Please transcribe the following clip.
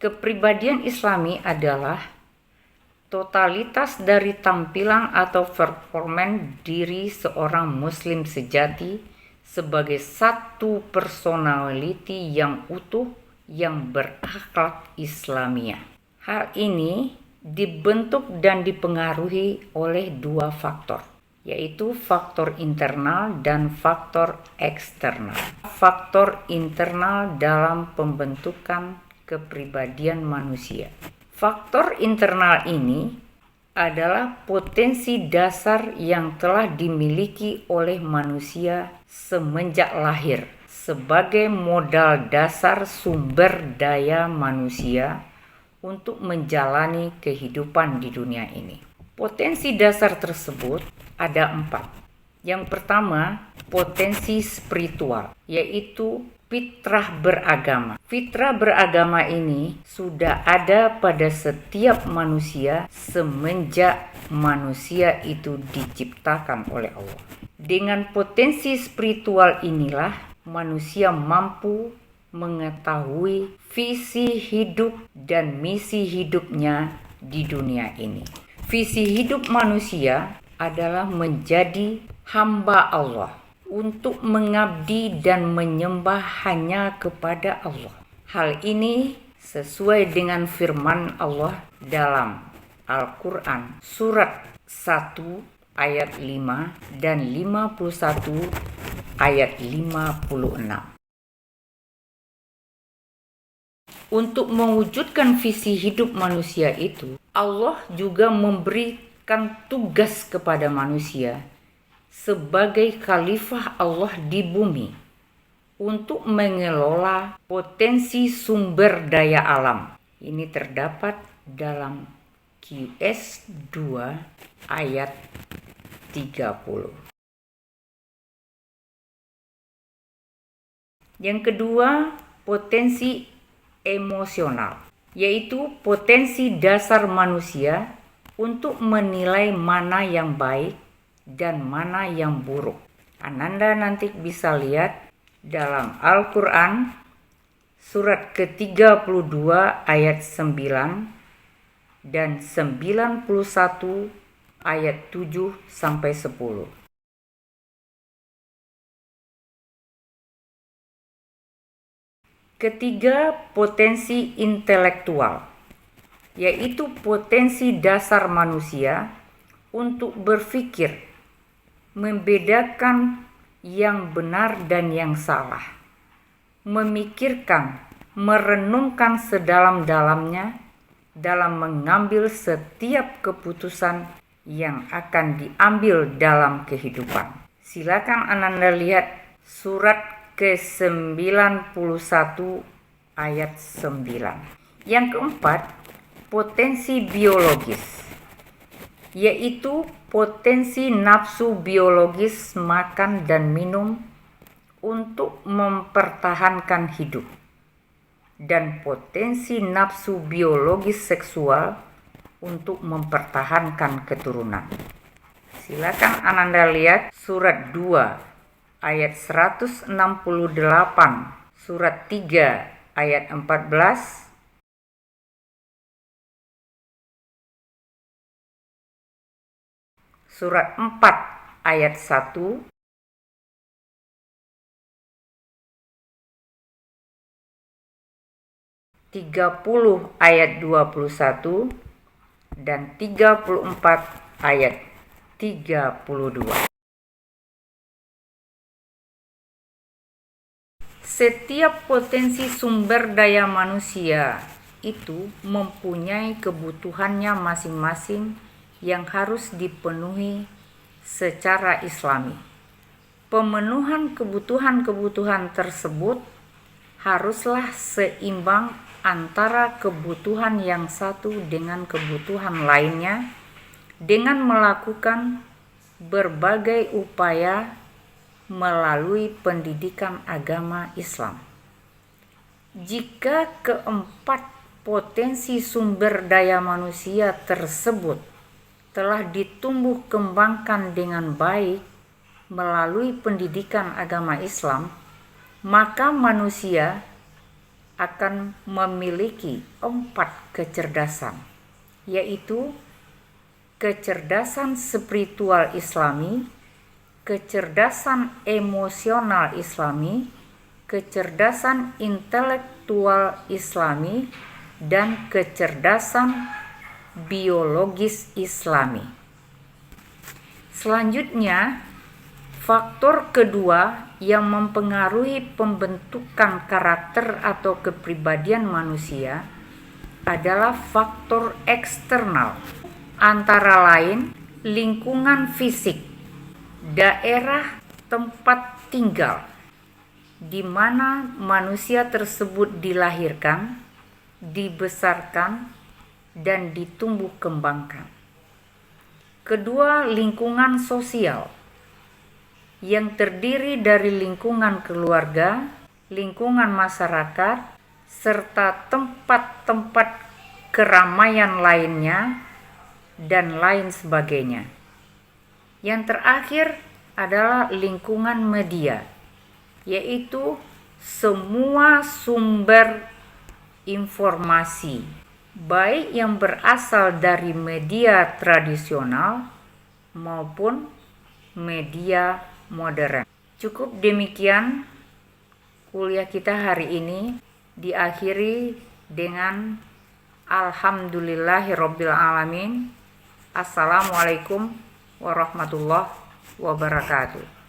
Kepribadian Islami adalah totalitas dari tampilan atau performan diri seorang muslim sejati sebagai satu personality yang utuh yang berakhlak Islamiyah. Hal ini dibentuk dan dipengaruhi oleh dua faktor, yaitu faktor internal dan faktor eksternal. Faktor internal dalam pembentukan kepribadian manusia. Faktor internal ini adalah potensi dasar yang telah dimiliki oleh manusia semenjak lahir sebagai modal dasar sumber daya manusia untuk menjalani kehidupan di dunia ini. Potensi dasar tersebut ada 4. Yang pertama, potensi spiritual, yaitu fitrah beragama. Fitrah beragama ini sudah ada pada setiap manusia semenjak manusia itu diciptakan oleh Allah. Dengan potensi spiritual inilah manusia mampu mengetahui visi hidup dan misi hidupnya di dunia ini. Visi hidup manusia adalah menjadi hamba Allah, untuk mengabdi dan menyembah hanya kepada Allah. Hal ini sesuai dengan firman Allah dalam Al-Quran surat 1 ayat 5 dan 51 ayat 56. Untuk mewujudkan visi hidup manusia itu, Allah juga memberikan tugas kepada manusia sebagai khalifah Allah di bumi untuk mengelola potensi sumber daya alam. Ini terdapat dalam QS 2 ayat 30. Yang kedua, potensi emosional, yaitu potensi dasar manusia untuk menilai mana yang baik dan mana yang buruk. Ananda nanti bisa lihat dalam Al-Quran surat ke-32 ayat 9 dan 91 ayat 7 sampai 10. Ketiga, potensi intelektual, yaitu potensi dasar manusia untuk berpikir, membedakan yang benar dan yang salah, memikirkan, merenungkan sedalam-dalamnya dalam mengambil setiap keputusan yang akan diambil dalam kehidupan. Silakan Ananda lihat surat ke-91 ayat 9. Yang keempat, potensi biologis, yaitu potensi nafsu biologis makan dan minum untuk mempertahankan hidup, dan potensi nafsu biologis seksual untuk mempertahankan keturunan. Silakan Ananda lihat surat 2 ayat 168, surat 3 ayat 14, surat 4 ayat 1, ayat 21, dan 34 ayat 32. Setiap potensi sumber daya manusia itu mempunyai kebutuhannya masing-masing yang harus dipenuhi secara Islami. Pemenuhan kebutuhan-kebutuhan tersebut haruslah seimbang antara kebutuhan yang satu dengan kebutuhan lainnya dengan melakukan berbagai upaya melalui pendidikan agama Islam. Jika keempat potensi sumber daya manusia tersebut telah ditumbuh kembangkan dengan baik melalui pendidikan agama Islam, maka manusia akan memiliki 4 kecerdasan, yaitu kecerdasan spiritual Islami, kecerdasan emosional Islami, kecerdasan intelektual Islami, dan kecerdasan biologis Islami. Selanjutnya, faktor kedua yang mempengaruhi pembentukan karakter atau kepribadian manusia adalah faktor eksternal, antara lain lingkungan fisik, daerah tempat tinggal, di mana manusia tersebut dilahirkan, dibesarkan, dan ditumbuh kembangkan. Kedua, lingkungan sosial, yang terdiri dari lingkungan keluarga, lingkungan masyarakat, serta tempat-tempat keramaian lainnya, dan lain sebagainya. Yang terakhir adalah lingkungan media, yaitu semua sumber informasi, baik yang berasal dari media tradisional maupun media modern. Cukup demikian kuliah kita hari ini, diakhiri dengan alhamdulillahirabbil alamin. Assalamualaikum warahmatullahi wabarakatuh.